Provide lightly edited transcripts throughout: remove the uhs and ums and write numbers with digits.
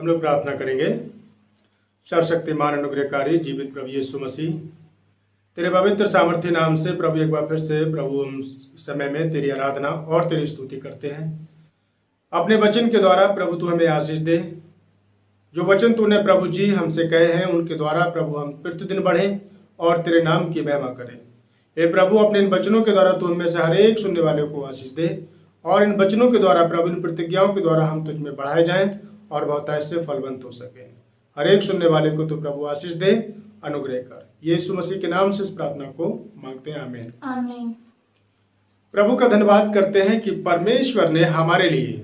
हम लोग प्रार्थना करेंगे। सर्वशक्तिमान अनुग्रहकारी जीवित प्रभु यीशु मसीह, तेरे पवित्र सामर्थ्य नाम से प्रभु एक बार फिर से प्रभु हम समय में तेरी आराधना और तेरी स्तुति करते हैं। अपने वचन के द्वारा प्रभु तू हमें आशीष दे। जो वचन तूने प्रभु जी हमसे कहे हैं उनके द्वारा प्रभु हम प्रतिदिन बढ़ें और तेरे नाम की महिमा करें। हे प्रभु, अपने इन वचनों के द्वारा तू उनमें से हर एक सुनने वाले को आशीष दे और इन वचनों के द्वारा प्रभु इन प्रतिज्ञाओं के द्वारा हम तुझ में बढ़ाए जाएं और बहुतायत से फलवंत हो सके। हर एक सुनने वाले को तू प्रभु आशीष दे, अनुग्रह कर। यीशु मसीह के नाम से इस प्रार्थना को मांगते हैं, आमीन। आमीन। प्रभु का धन्यवाद करते हैं कि परमेश्वर ने हमारे लिए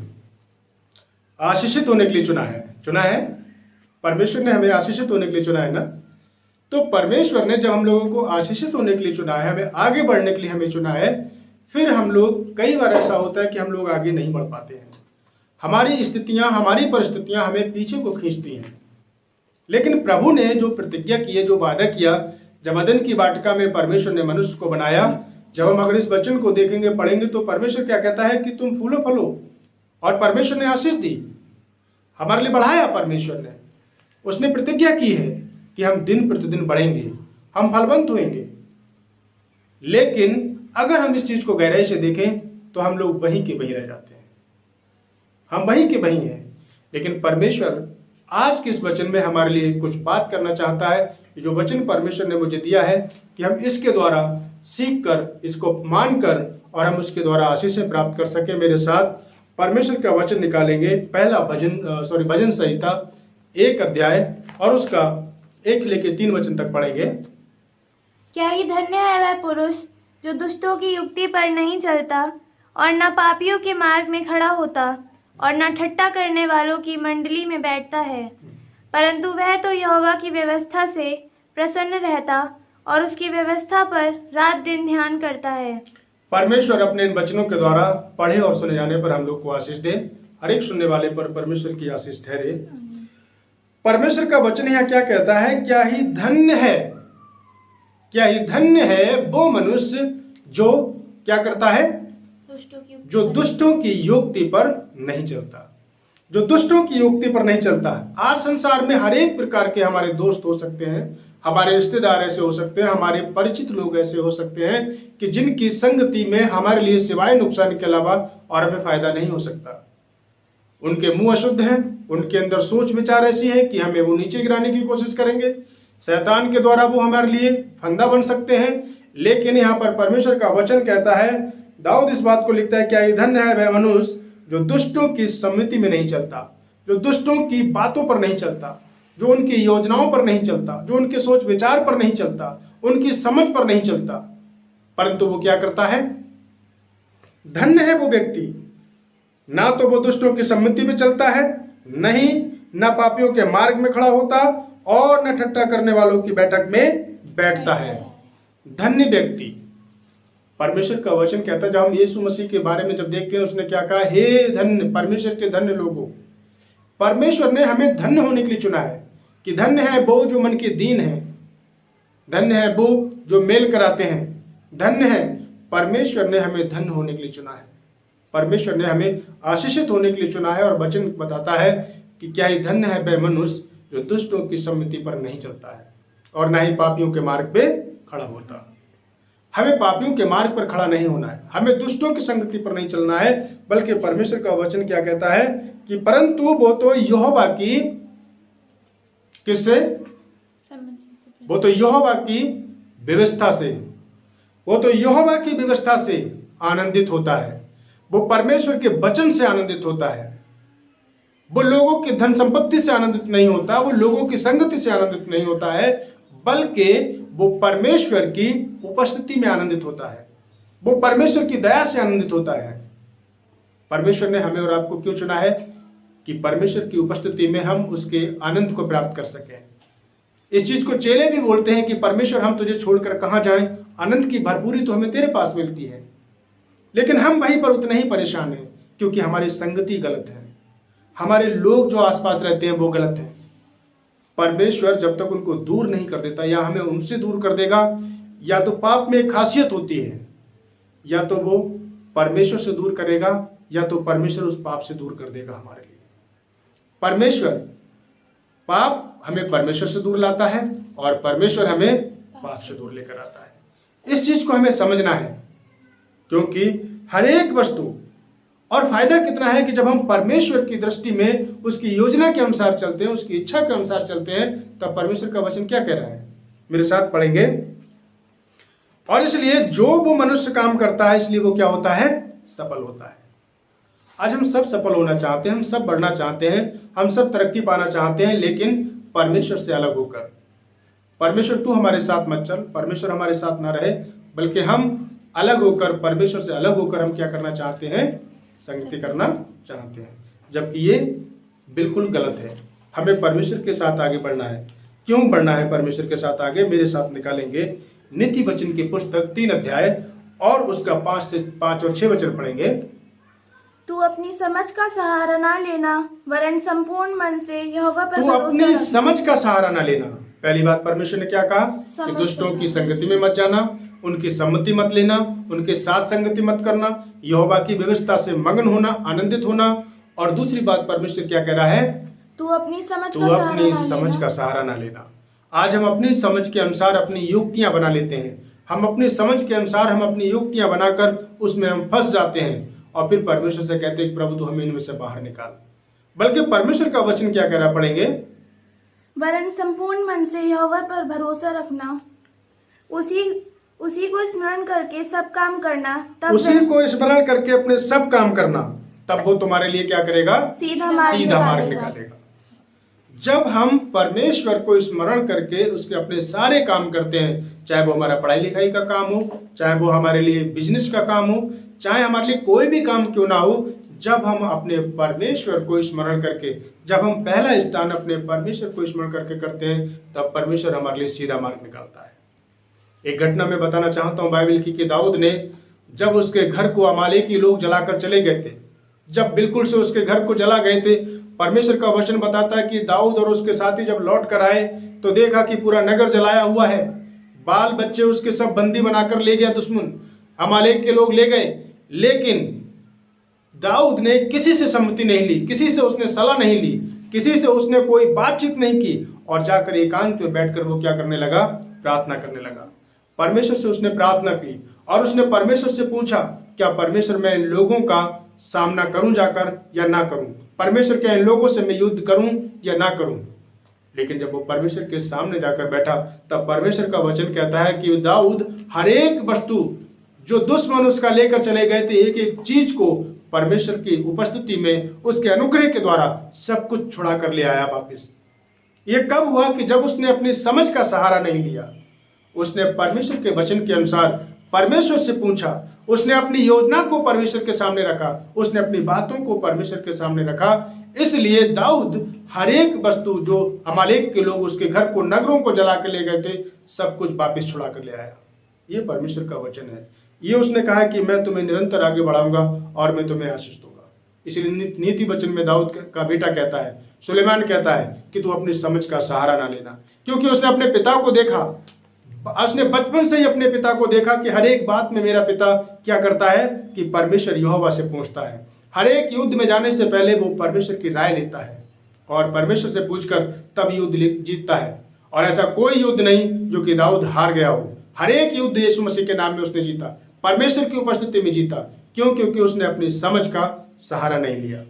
आशीषित होने के लिए चुना है। परमेश्वर ने हमें आशीषित होने के लिए चुना है ना। तो परमेश्वर ने जब हम लोगों को आशीषित होने के लिए चुना है, हमें आगे बढ़ने के लिए हमें चुना है, फिर हम लोग कई बार ऐसा होता है कि हम लोग आगे नहीं बढ़ पाते हैं। हमारी स्थितियां, हमारी परिस्थितियां हमें पीछे को खींचती हैं। लेकिन प्रभु ने जो प्रतिज्ञा की है, जो वादा किया, जब अदन की वाटिका में परमेश्वर ने मनुष्य को बनाया, जब हम अगर इस वचन को देखेंगे, पढ़ेंगे, तो परमेश्वर क्या कहता है कि तुम फूलो फलो। और परमेश्वर ने आशीष दी, हमारे लिए बढ़ाया। परमेश्वर ने उसने प्रतिज्ञा की है कि हम दिन प्रतिदिन बढ़ेंगे, हम फलवंत होंगे। लेकिन अगर हम इस चीज को गहराई से देखें तो हम लोग वहीं के वहीं रह जाते हैं, हम वहीं के वहीं हैं। लेकिन परमेश्वर आज के इस वचन में हमारे लिए कुछ बात करना चाहता है। जो वचन परमेश्वर ने मुझे दिया है कि हम इसके द्वारा सीख कर, इसको मान कर और हम उसके द्वारा आशीषें प्राप्त कर सके। मेरे साथ परमेश्वर का वचन निकालेंगे। पहला भजन संहिता 1 अध्याय और उसका 1 लेके 3 वचन तक पढ़ेंगे। क्या ही धन्य है वह पुरुष जो दुष्टों की युक्ति पर नहीं चलता और न पापियों के मार्ग में खड़ा होता और न ठट्ठा करने वालों की मंडली में बैठता है, परंतु वह तो यहोवा की व्यवस्था से प्रसन्न रहता और उसकी व्यवस्था पर रात दिन ध्यान करता है। परमेश्वर अपने इन वचनों के द्वारा पढ़े और सुने जाने पर हम लोग को आशीष दे। हर एक सुनने वाले पर परमेश्वर की आशीष ठहरे। परमेश्वर का वचन यहाँ क्या कहता है? क्या ही धन्य है, क्या ही धन्य है वो मनुष्य जो क्या करता है? जो दुष्टों की युक्ति पर नहीं चलता, जो दुष्टों की युक्ति पर नहीं चलता। आज संसार में हर एक प्रकार के हमारे दोस्त हो सकते हैं, हमारे रिश्तेदार ऐसे हो सकते हैं, हमारे परिचित लोग ऐसे हो सकते हैं कि जिनकी संगति में हमारे लिए सिवाय नुकसान के अलावा और हमें फायदा नहीं हो सकता। उनके मुंह अशुद्ध हैं, उनके अंदर सोच विचार ऐसी है कि हमें वो नीचे गिराने की कोशिश करेंगे। शैतान के द्वारा वो हमारे लिए फंदा बन सकते हैं। लेकिन यहाँ पर परमेश्वर का वचन कहता है, दाऊद इस बात को लिखता है, क्या ही धन्य है वह मनुष्य जो दुष्टों की सम्मति में नहीं चलता, जो दुष्टों की बातों पर नहीं चलता, जो उनकी योजनाओं पर नहीं चलता, जो उनके सोच विचार पर नहीं चलता, उनकी समझ पर नहीं चलता, परंतु वो क्या करता है? धन्य है वो व्यक्ति, ना तो वो दुष्टों की सम्मति में चलता है, नहीं ना पापियों के मार्ग में खड़ा होता और न ठट्ठा करने वालों की बैठक में बैठता है। धन्य व्यक्ति। परमेश्वर का वचन कहता है, जब हम यीशु मसीह के बारे में जब देखते हैं, उसने क्या कहा? हे धन्य, परमेश्वर के धन्य लोगों। परमेश्वर ने हमें धन्य होने के लिए चुना है कि धन्य है वो जो मन के दीन है, धन्य है वो जो मेल कराते हैं, धन्य है। परमेश्वर ने हमें धन्य होने के लिए चुना है, परमेश्वर ने हमें आशीषित होने के लिए चुना है। और वचन बताता है कि क्या ही धन्य है वह मनुष्य जो दुष्टों की सम्मति पर नहीं चलता है और ना ही पापियों के मार्ग पे खड़ा होता। हमें पापियों के मार्ग पर खड़ा नहीं होना है, हमें दुष्टों की संगति पर नहीं चलना है, बल्कि परमेश्वर का वचन क्या कहता है कि परंतु वो तो यहोवा की, किससे? वो तो यहोवा की व्यवस्था से, वो तो यहोवा की व्यवस्था से आनंदित होता है, वो परमेश्वर के वचन से आनंदित होता है। वो लोगों की धन संपत्ति से आनंदित नहीं होता, वो लोगों की संगति से आनंदित नहीं होता है, बल्कि वो परमेश्वर की उपस्थिति में आनंदित होता है, वो परमेश्वर की दया से आनंदित होता है। परमेश्वर ने हमें और आपको क्यों चुना है? कि परमेश्वर की उपस्थिति में हम उसके आनंद को प्राप्त कर सकें। इस चीज को चेले भी बोलते हैं कि परमेश्वर हम तुझे छोड़कर कहां जाएं, आनंद की भरपूरी तो हमें तेरे पास मिलती है। लेकिन हम वहीं पर उतने ही परेशान हैं क्योंकि हमारी संगति गलत है, हमारे लोग जो आसपास रहते हैं वो गलत है। परमेश्वर जब तक उनको दूर नहीं कर देता, या हमें उनसे दूर कर देगा, या तो पाप में एक खासियत होती है, या तो वो परमेश्वर से दूर करेगा, या तो परमेश्वर उस पाप से दूर कर देगा हमारे लिए। परमेश्वर पाप हमें परमेश्वर से दूर लाता है और परमेश्वर हमें पाप से दूर लेकर आता है। इस चीज को हमें समझना है, क्योंकि हर एक वस्तु और फायदा कितना है कि जब हम परमेश्वर की दृष्टि में उसकी योजना के अनुसार चलते हैं, उसकी इच्छा के अनुसार चलते हैं, तब परमेश्वर का वचन क्या कह रहा है, मेरे साथ पढ़ेंगे। और इसलिए जो वो मनुष्य काम करता है, इसलिए वो क्या होता है, सफल होता है। आज हम सब सफल होना चाहते हैं, हम सब बढ़ना चाहते हैं, हम सब तरक्की पाना चाहते हैं, लेकिन परमेश्वर से अलग होकर। परमेश्वर तू हमारे साथ मत चल, परमेश्वर हमारे साथ ना रहे, बल्कि हम अलग होकर, परमेश्वर से अलग होकर हम क्या करना चाहते हैं, संगति करना चाहते हैं, जबकि ये बिल्कुल गलत है। हमें परमेश्वर के साथ आगे बढ़ना है। क्यों बढ़ना है परमेश्वर के साथ आगे, मेरे साथ निकालेंगे नीति वचन की पुस्तक 3 अध्याय और उसका 5 और 6 वचन पढ़ेंगे। तू अपनी समझ का सहारा ना लेना, वरन संपूर्ण मन से यहोवा पर तू भरोसा अपनी रखना। समझ का सहारा ना लेना। पहली बात परमेश्वर ने क्या कहा कि समझ दुष्टों का की संगति में मत जाना, उनकी सम्मति मत लेना, उनके साथ संगति मत करना, यहोवा की व्यवस्था से मगन होना, आनंदित होना। और दूसरी बात परमेश्वर क्या कह रहा है, तू अपनी समझ तू का सहारा अपनी ना समझ लेना। का सहारा ना लेना। आज हम अपनी समझ के अनुसार अपनी युक्तियां बना लेते हैं, हम अपनी समझ के अनुसार हम अपनी युक्तियां बनाकर उसमें हम फंस जाते हैं और फिर परमेश्वर से कहते हैं प्रभु तू हमें इनमें से बाहर निकाल। बल्कि परमेश्वर का वचन क्या कह रहा है, पढ़ेंगे। वरन संपूर्ण मन से यहोवा पर भरोसा रखना, उसी को स्मरण करके सब काम करना, तब उसी को स्मरण करके अपने सब काम करना, तब वो तुम्हारे लिए क्या करेगा, सीधा मार्ग मार्ग निकालेगा। निकालेगा। जब हम परमेश्वर को स्मरण करके उसके अपने सारे काम करते हैं, चाहे वो हमारा पढ़ाई लिखाई का काम हो, चाहे वो हमारे लिए बिजनेस का काम हो, चाहे हमारे लिए कोई भी काम क्यों ना हो, जब हम अपने परमेश्वर को स्मरण करके, जब हम पहला स्थान अपने परमेश्वर को स्मरण करके करते हैं, तब परमेश्वर हमारे लिए सीधा मार्ग निकालता है। एक घटना मैं बताना चाहता हूँ बाइबल की, कि दाऊद ने जब उसके घर को अमालेकी लोग जलाकर चले गए थे, जब बिल्कुल से उसके घर को जला गए थे, परमेश्वर का वचन बताता है कि दाऊद और उसके साथी जब लौट कर आए तो देखा कि पूरा नगर जलाया हुआ है, बाल बच्चे उसके सब बंदी बनाकर ले गया दुश्मन, अमालेक के लोग ले गए। लेकिन दाऊद ने किसी से सम्मति नहीं ली, किसी से उसने सलाह नहीं ली, किसी से उसने कोई बातचीत नहीं की, और जाकर एकांत में बैठकर वो क्या करने लगा, प्रार्थना करने लगा। परमेश्वर से उसने प्रार्थना की और उसने परमेश्वर से पूछा, क्या परमेश्वर मैं इन लोगों का सामना करूं जाकर या ना करूं, परमेश्वर क्या इन लोगों से मैं युद्ध करूं या ना करूं। लेकिन जब वो परमेश्वर के सामने जाकर बैठा, तब परमेश्वर का वचन कहता है कि दाऊद हर एक वस्तु जो दुश्मन उसका लेकर चले गए थे, एक एक चीज को परमेश्वर की उपस्थिति में उसके अनुग्रह के द्वारा सब कुछ छुड़ा कर ले आया वापिस। ये कब हुआ कि जब उसने अपनी समझ का सहारा नहीं लिया, उसने परमेश्वर के वचन के अनुसार परमेश्वर से पूछा, उसने अपनी योजना को परमेश्वर के सामने रखा, उसने अपनी बातों को परमेश्वर के सामने रखा। इसलिए दाऊद हर एक वस्तु जो अमालेक के लोग उसके घर को, नगरों को जला कर ले गए थे, सब कुछ वापस छुड़ा कर ले आया। ये परमेश्वर का वचन है। ये उसने कहा कि मैं तुम्हें निरंतर आगे बढ़ाऊंगा और मैं तुम्हें आशीष दूंगा। इसलिए नीति वचन में दाऊद का बेटा कहता है, सुलेमान कहता है कि तू अपनी समझ का सहारा ना लेना, क्योंकि उसने अपने पिता को देखा, उसने बचपन से ही अपने पिता को देखा कि हर एक बात में मेरा पिता क्या करता है कि परमेश्वर यहोवा से पूछता है। हर एक युद्ध में जाने से पहले वो परमेश्वर की राय लेता है और परमेश्वर से पूछकर तब युद्ध जीतता है। और ऐसा कोई युद्ध नहीं जो कि दाऊद हार गया हो। हर एक युद्ध यीशु मसीह के नाम में उसने जीता, परमेश्वर की उपस्थिति में जीता। क्यों? क्योंकि उसने अपनी समझ का सहारा नहीं लिया।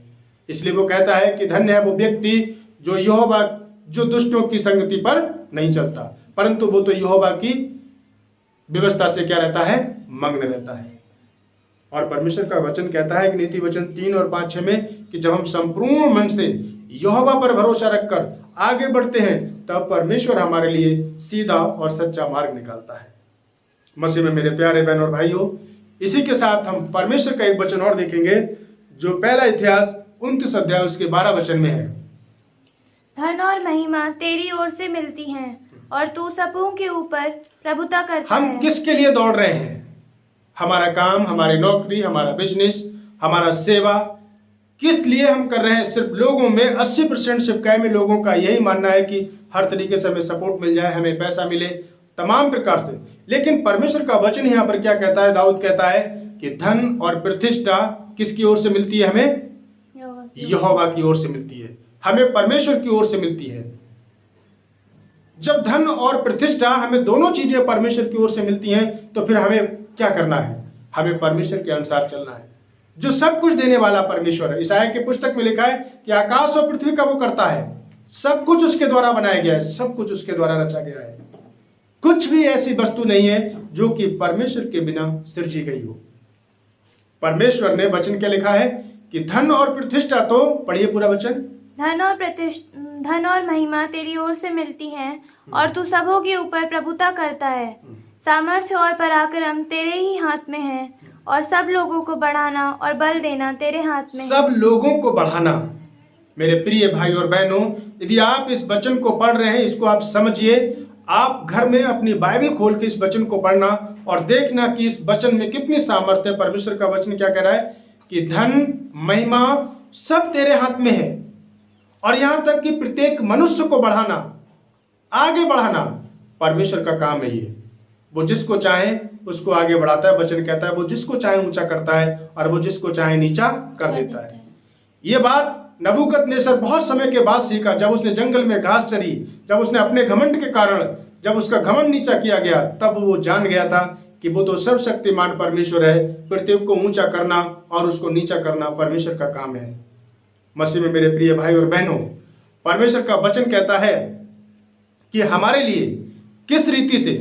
इसलिए वो कहता है कि धन्य है वो व्यक्ति जो यहोवा, जो दुष्टों की संगति पर नहीं चलता, परंतु वो तो यहोवा की व्यवस्था से क्या रहता है, मग्न रहता है। और परमेश्वर का वचन कहता है कि नीति वचन 3 और 5, 6 में कि जब हम संपूर्ण मन से यहोवा पर भरोसा रखकर आगे बढ़ते हैं, तब परमेश्वर हमारे लिए सीधा और सच्चा मार्ग निकालता है। मसीह में मेरे प्यारे बहन और भाइयों, इसी के साथ हम परमेश्वर का एक वचन और देखेंगे जो पहला इतिहास 29 अध्याय उसके 12 वचन में है। धन और महिमा तेरी ओर से मिलती हैं और तू सबों के ऊपर प्रभुता करता है। हम किसके लिए दौड़ रहे हैं? हमारा काम, हमारी नौकरी, हमारा बिजनेस, हमारा सेवा, किस लिए हम कर रहे हैं? सिर्फ लोगों में 80% सिर्फ में लोगों का यही मानना है कि हर तरीके से हमें सपोर्ट मिल जाए, हमें पैसा मिले, तमाम प्रकार से। लेकिन परमेश्वर का वचन यहाँ पर क्या कहता है? दाऊद कहता है कि धन और प्रतिष्ठा किसकी ओर से मिलती है? हमें यहोवा की ओर से मिलती है, हमें परमेश्वर की ओर से मिलती है। जब धन और प्रतिष्ठा हमें दोनों चीजें परमेश्वर की ओर से मिलती हैं, तो फिर हमें क्या करना है? हमें परमेश्वर के अनुसार चलना है। जो सब कुछ देने वाला परमेश्वर है। ईसाया की पुस्तक में लिखा है कि आकाश और पृथ्वी का वो करता है, सब कुछ उसके द्वारा बनाया गया है, सब कुछ उसके द्वारा रचा गया है। कुछ भी ऐसी वस्तु नहीं है जो कि परमेश्वर के बिना सृजी गई हो। परमेश्वर ने वचन क्या लिखा है कि धन और प्रतिष्ठा, तो पढ़िए पूरा वचन। धन और महिमा तेरी ओर से मिलती हैं और तू सबों के ऊपर प्रभुता करता है। सामर्थ्य और पराक्रम तेरे ही हाथ में है और सब लोगों को बढ़ाना और बल देना तेरे हाथ में है। सब लोगों को बढ़ाना। मेरे प्रिय भाई और बहनों, यदि आप इस वचन को पढ़ रहे हैं, इसको आप समझिए। आप घर में अपनी बाइबल खोल के इस वचन को पढ़ना और देखना कि इस वचन में कितनी सामर्थ्य है। परमेश्वर का वचन क्या कह रहा है कि धन, महिमा सब तेरे हाथ में है, और यहां तक कि प्रत्येक मनुष्य को बढ़ाना, आगे बढ़ाना परमेश्वर का काम है। ये वो जिसको चाहे उसको आगे बढ़ाता है। वचन कहता है वो जिसको चाहे ऊंचा करता है और वो जिसको चाहे नीचा कर देता है। ये बात नबूकदनेस्सर बहुत समय के बाद सीखा, जब उसने जंगल में घास चरी, जब उसने अपने घमंड के कारण जब उसका घमंड नीचा किया गया, तब वो जान गया था कि वो तो सर्वशक्तिमान परमेश्वर है। पृथ्वी को ऊंचा करना और उसको नीचा करना परमेश्वर का काम है। मसीह में मेरे प्रिय भाई और बहनों, परमेश्वर का वचन कहता है कि हमारे लिए किस रीति से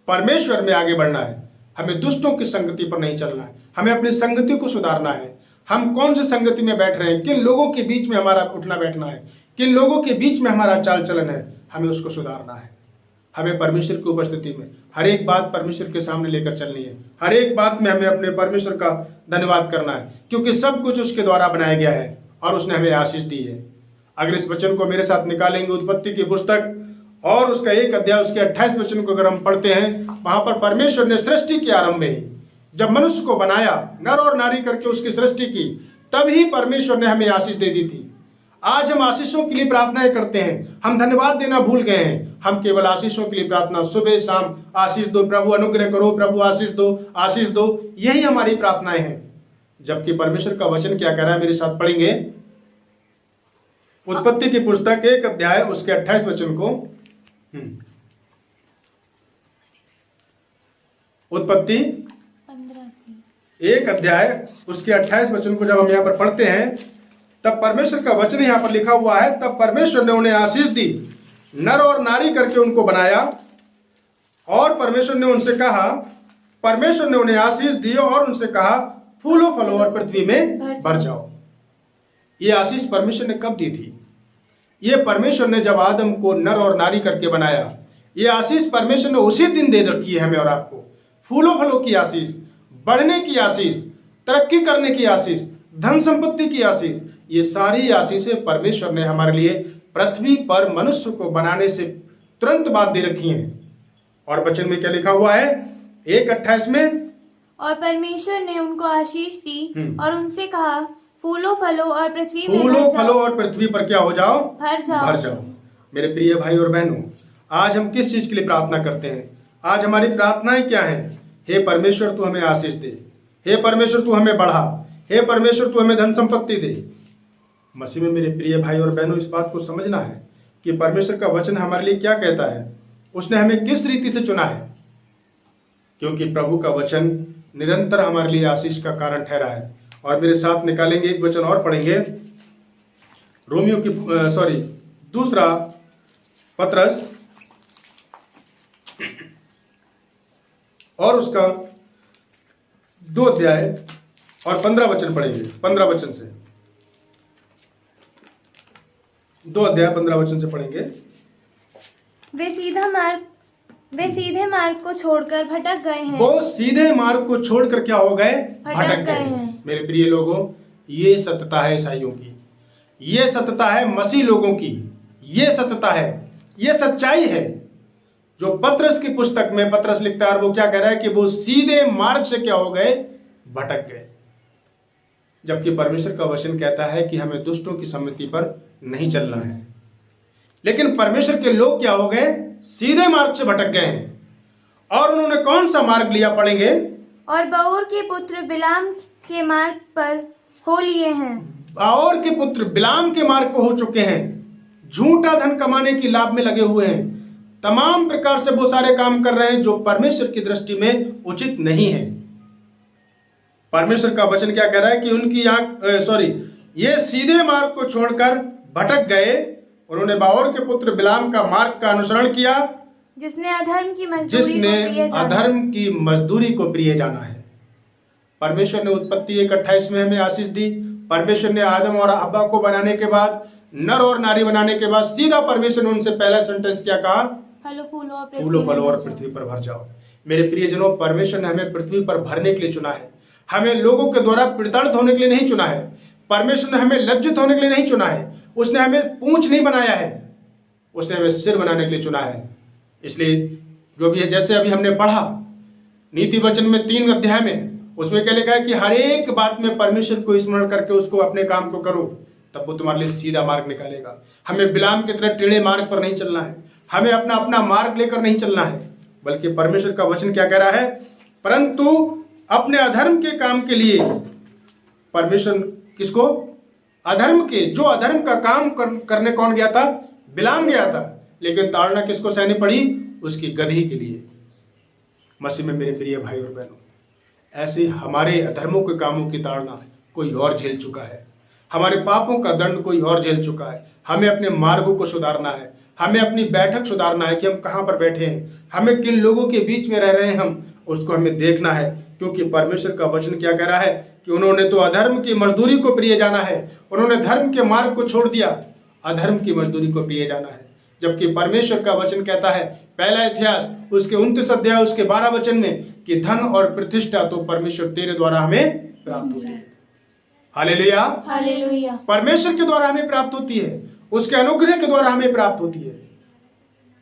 परमेश्वर में आगे बढ़ना है। हमें दुष्टों की संगति पर नहीं चलना है, हमें अपनी संगति को सुधारना है। हम कौन सी संगति में बैठ रहे हैं, किन लोगों के बीच में हमारा उठना बैठना है, किन लोगों के बीच में हमारा चाल चलन है, हमें उसको सुधारना है। हमें परमेश्वर की उपस्थिति में हर एक बात परमेश्वर के सामने लेकर चलनी है। हर एक बात में हमें अपने परमेश्वर का धन्यवाद करना है, क्योंकि सब कुछ उसके द्वारा बनाया गया है और उसने हमें आशीष दी है। अगर इस वचन को मेरे साथ निकालेंगे, उत्पत्ति की पुस्तक और उसका 1 अध्याय उसके 28 वचन को अगर हम पढ़ते हैं, वहां पर परमेश्वर ने सृष्टि के आरंभ में जब मनुष्य को बनाया, नर और नारी करके उसकी सृष्टि की, तभी परमेश्वर ने हमें आशीष दे दी थी। आज हम आशीषों के लिए प्रार्थनाएं करते हैं, हम धन्यवाद देना भूल गए हैं। हम केवल आशीषों के लिए प्रार्थना, सुबह शाम आशीष दो प्रभु, अनुग्रह करो प्रभु, आशीष दो, आशीष दो, यही हमारी प्रार्थनाएं हैं। जबकि परमेश्वर का वचन क्या कह रहा है, मेरे साथ पढ़ेंगे उत्पत्ति की पुस्तक 1 अध्याय उसके 28 वचन को। उत्पत्ति 1 अध्याय उसके 28 वचन को जब हम यहाँ पर पढ़ते हैं, तब परमेश्वर का वचन यहाँ पर लिखा हुआ है, तब परमेश्वर ने उन्हें आशीष दी, नर और नारी करके उनको बनाया, और परमेश्वर ने उनसे कहा, परमेश्वर ने उन्हें आशीष दी और उनसे कहा, फूलो फलो और पृथ्वी में भर जाओ। ये आशीष परमेश्वर ने कब दी थी? ये परमेश्वर ने जब आदम को नर और नारी करके बनाया। ये आशीष परमेश्वर ने उसी दिन दे रखी है हमें और आपको। फूलो फलो की आशीष, बढ़ने की आशीष, तरक्की करने की आशीष, धन संपत्ति की आशीष, ये सारी आशीषें परमेश्वर ने हमारे लिए पृथ्वी पर मनुष्य को बनाने से तुरंत बाद दे रखी हैं। और वचन में क्या लिखा हुआ है 1:28 में, और परमेश्वर ने उनको आशीष दी और उनसे कहा, फूलो फलो और पृथ्वी में फूलो फलो और पृथ्वी पर क्या हो जाओ, भर जाओ। भर जाओ। मेरे प्रिय भाई और बहनों, आज हम किस चीज के लिए प्रार्थना करते हैं? आज हमारी प्रार्थनाएं क्या हैं? हे परमेश्वर तू हमें आशीष दे, हे परमेश्वर तू हमें बढ़ा, हे परमेश्वर तू हमें धन संपत्ति दे। मसीह में मेरे प्रिय भाई और बहनों, इस बात को समझना है कि परमेश्वर का वचन हमारे लिए क्या कहता है, उसने हमें किस रीति से चुना है। क्योंकि प्रभु का वचन निरंतर हमारे लिए आशीष का कारण ठहरा है। और मेरे साथ निकालेंगे एक वचन और पढ़ेंगे, रोमियो की दूसरा पत्रस और उसका 2 अध्याय और 15 वचन पढ़ेंगे। 15 वचन से 2 अध्याय 15 वचन से पढ़ेंगे। वे सीधे मार्ग को छोड़कर भटक गए हैं। वो सीधे मार्ग को छोड़कर क्या हो गए? भटक गए हैं। मेरे प्रिय लोगों, ये सत्यता है ईसाइयों की, ये सत्यता है मसीह लोगों की, ये सत्यता है, ये सच्चाई है जो पत्रस की पुस्तक में पत्रस लिखता है। और वो क्या कह रहा है कि वो सीधे मार्ग से क्या हो गए? भटक गए। जबकि परमेश्वर का वचन कहता है कि हमें दुष्टों की सम्मति पर नहीं चलना है। लेकिन परमेश्वर के लोग क्या हो गए? सीधे मार्ग से भटक गए हैं। और उन्होंने कौन सा मार्ग लिया? पढ़ेंगे, और बाओर के पुत्र बिलाम के मार्ग पर हो लिए हैं। बाओर के पुत्र बिलाम के मार्ग पर हो चुके हैं, झूठा धन कमाने की लाभ में लगे हुए हैं, तमाम प्रकार से वो सारे काम कर रहे हैं जो परमेश्वर की दृष्टि में उचित नहीं है। परमेश्वर का वचन क्या कह रहा है कि उनकी ये सीधे मार्ग को छोड़कर भटक गए। उन्होंने बाओर के पुत्र बिलाम का मार्ग का अनुसरण किया, जिसने अधर्म की मजदूरी को प्रिय जाना है। परमेश्वर ने उत्पत्ति 1:28 में हमें आशीष दी। परमेश्वर ने आदम और हव्वा को बनाने के बाद, नर और नारी बनाने के बाद, सीधा परमेश्वर ने उनसे पहला सेंटेंस क्या कहा? फूलो फलो और पृथ्वी पर भर जाओ। मेरे प्रियजनों, परमेश्वर ने हमें पृथ्वी पर भरने के लिए चुना है। हमें लोगों के द्वारा प्रताड़ित होने के लिए नहीं चुना है। परमेश्वर ने हमें लज्जित होने के लिए नहीं चुना है। उसने हमें पूंछ नहीं बनाया है, उसने हमें सिर बनाने के लिए चुना है। इसलिए जो भी है, जैसे अभी हमने पढ़ा नीति वचन में 3 अध्याय में, उसमें क्या लिखा है कि हर एक बात में परमेश्वर को स्मरण करके उसको अपने काम को करो, तब वो तुम्हारे लिए सीधा मार्ग निकालेगा। हमें बिलाम की तरह टेढ़े मार्ग पर नहीं चलना है। हमें अपना अपना मार्ग लेकर नहीं चलना है, बल्कि परमेश्वर का वचन क्या कह रहा है? परंतु अपने अधर्म के काम के लिए परमेश्वर किसको? अधर्म के, जो अधर्म का काम करने कौन गया था? बिलाम गया था। लेकिन ताड़ना किसको सहनी पड़ी? उसकी गदही के लिए। मसीह में मेरे प्रिय भाई और बहनों, ऐसे हमारे अधर्मों के कामों की ताड़ना कोई और झेल चुका है। हमारे पापों का दंड कोई और झेल चुका है। हमें अपने मार्गों को सुधारना है। हमें अपनी बैठक सुधारना है कि हम कहाँ पर बैठे हैं, हमें किन लोगों के बीच में रह रहे हैं, हम उसको हमें देखना है। क्योंकि परमेश्वर का वचन क्या कह रहा है कि उन्होंने तो अधर्म की मजदूरी को प्रिय जाना है। उन्होंने धर्म के मार्ग को छोड़ दिया, अधर्म की मजदूरी को प्रिय जाना है। जबकि परमेश्वर का वचन कहता है, पहला इतिहास उसके 29 अध्याय उसके 12 वचन में, कि धन और प्रतिष्ठा तो परमेश्वर तेरे द्वारा हमें प्राप्त होती है। Hallelujah, hallelujah. परमेश्वर के द्वारा हमें प्राप्त होती है, उसके अनुग्रह के द्वारा हमें प्राप्त होती है।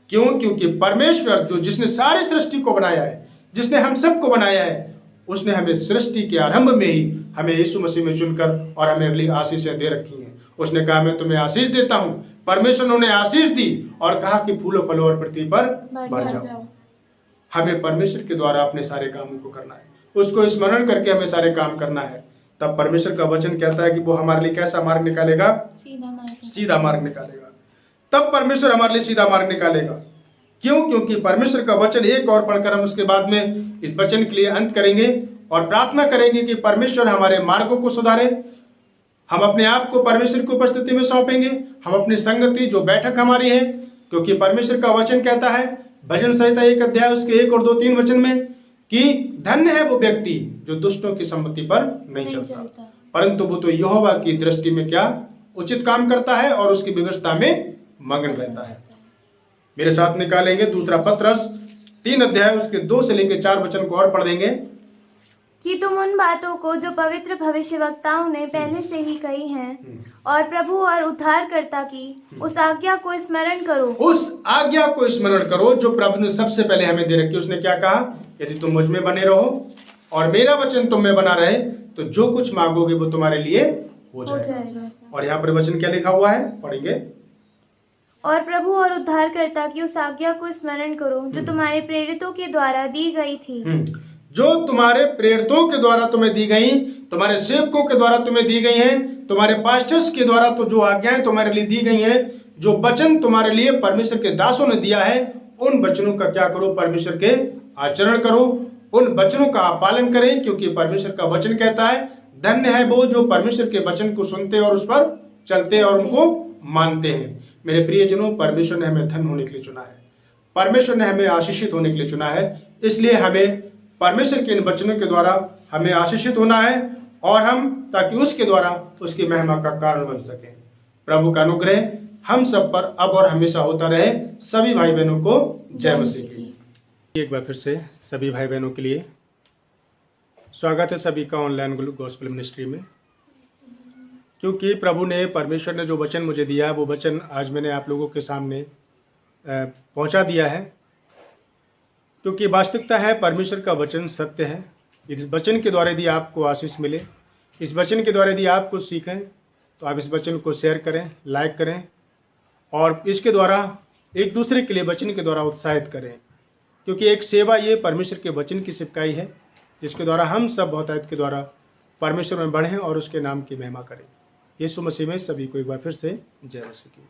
क्यों? क्योंकि परमेश्वर जिसने सारी सृष्टि को बनाया है, जिसने हम सबको बनाया है, उसने हमें सृष्टि के आरंभ में ही हमें यीशु मसीह में चुनकर और हमें लिए आशीषें दे रखी हैं। उसने कहा, मैं तुम्हें आशीष देता हूं। परमेश्वर ने उन्हें आशीष दी और कहा कि फूलो फलो और पृथ्वी पर बढ़ जाओ। हमें परमेश्वर के द्वारा अपने सारे कामों को करना है, उसको स्मरण करके हमें सारे काम करना है। तब परमेश्वर का वचन कहता है कि वो हमारे लिए कैसा मार्ग निकालेगा? सीधा मार्ग निकालेगा। तब परमेश्वर हमारे लिए सीधा मार्ग निकालेगा। क्यों? क्योंकि परमेश्वर का वचन एक और पढ़कर हम उसके बाद में इस वचन के लिए अंत करेंगे और प्रार्थना करेंगे कि परमेश्वर हमारे मार्गों को सुधारे। हम अपने आप को परमेश्वर की उपस्थिति में सौंपेंगे। हम अपनी संगति, जो बैठक हमारी है, क्योंकि परमेश्वर का वचन कहता है भजन संहिता 1 अध्याय उसके 1 और 2, 3 वचन में कि धन्य है वो व्यक्ति जो दुष्टों की सम्मति पर नहीं चलता, परंतु वो तो यहोवा की दृष्टि में क्या? उचित काम करता है और उसकी व्यवस्था में मगन रहता है। मेरे साथ निकालेंगे दूसरा पत्रस 3 अध्याय उसके 2 से लेकर 4 वचन को और पढ़ देंगे। कि तुम उन बातों को जो पवित्र भविष्यवक्ताओं ने पहले से ही कही हैं और प्रभु और उद्धारकर्ता की उस आज्ञा को स्मरण करो। उस आज्ञा को स्मरण करो जो प्रभु ने सबसे पहले हमें दे रखी। उसने क्या कहा? यदि तुम मुझ में बने रहो और मेरा वचन तुम में बना रहे, तो जो कुछ मांगोगे वो तुम्हारे लिए हो जाएगा। और यहाँ पर वचन क्या लिखा हुआ है? पढ़ेंगे। और प्रभु और उद्धारकर्ता की उस आज्ञा को स्मरण करो जो तुम्हारे प्रेरितों के द्वारा दी गई थी। जो तुम्हारे प्रेरितों के द्वारा तुम्हें दी गई, तुम्हारे सेवकों के द्वारा तुम्हें दी गई हैं, तुम्हारे पास्टर्स के द्वारा तो जो आज्ञाएं तुम्हारे लिए दी गई हैं, जो वचन तुम्हारे लिए परमेश्वर के दासों ने दिया है, उन वचनों का क्या करो? परमेश्वर के आचरण करो, उन वचनों का पालन करें। क्योंकि परमेश्वर का वचन कहता है धन्य है वो जो परमेश्वर के वचन को सुनते और उस पर चलते और उनको मानते हैं। मेरे प्रियजनों, परमेश्वर ने हमें धन्य होने के लिए चुना है, परमेश्वर ने हमें आशीषित होने के लिए चुना है। इसलिए हमें परमेश्वर के इन वचनों के द्वारा हमें आशीषित होना है और हम ताकि उसके द्वारा उसकी महिमा का कारण बन सके। प्रभु का अनुग्रह हम सब पर अब और हमेशा होता रहे। सभी भाई बहनों को जय मसीह की। एक बार फिर से सभी भाई बहनों के लिए स्वागत है सभी का ऑनलाइन गॉस्पेल मिनिस्ट्री में। क्योंकि प्रभु ने, परमेश्वर ने जो वचन मुझे दिया, वो वचन आज मैंने आप लोगों के सामने पहुंचा दिया है। क्योंकि वास्तविकता है परमेश्वर का वचन सत्य है। इस वचन के द्वारा यदि आपको आशीष मिले, इस वचन के द्वारा यदि आप कुछ सीखें, तो आप इस वचन को शेयर करें, लाइक करें और इसके द्वारा एक दूसरे के लिए वचन के द्वारा उत्साहित करें। क्योंकि एक सेवा ये परमेश्वर के वचन की सिपाही है, जिसके द्वारा हम सब बहुतायत के द्वारा परमेश्वर में बढ़ें और उसके नाम की महिमा करें। यीशु मसीह में सभी को एक बार फिर से जय मसीह की।